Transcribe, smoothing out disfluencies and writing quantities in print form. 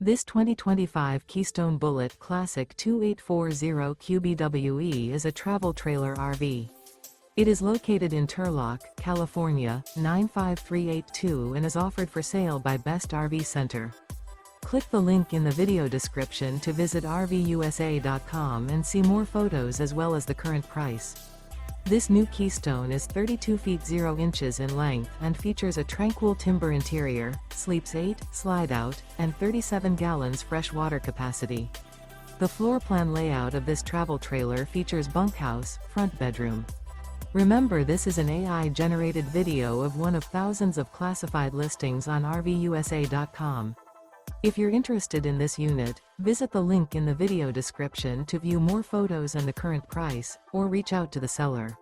This 2025 Keystone Bullet Classic 2840 QBWE is a travel trailer RV. It is located in Turlock, California, 95382 and is offered for sale by Best RV Center. Click the link in the video description to visit RVUSA.com and see more photos as well as the current price. This new Keystone is 32 feet 0 inches in length and features a Tranquil Timber interior, sleeps 8, Slideout, and 37 gallons fresh water capacity. The floor plan layout of this travel trailer features bunkhouse, front bedroom. Remember, this is an AI-generated video of one of thousands of classified listings on RVUSA.com. If you're interested in this unit, visit the link in the video description to view more photos and the current price, or reach out to the seller.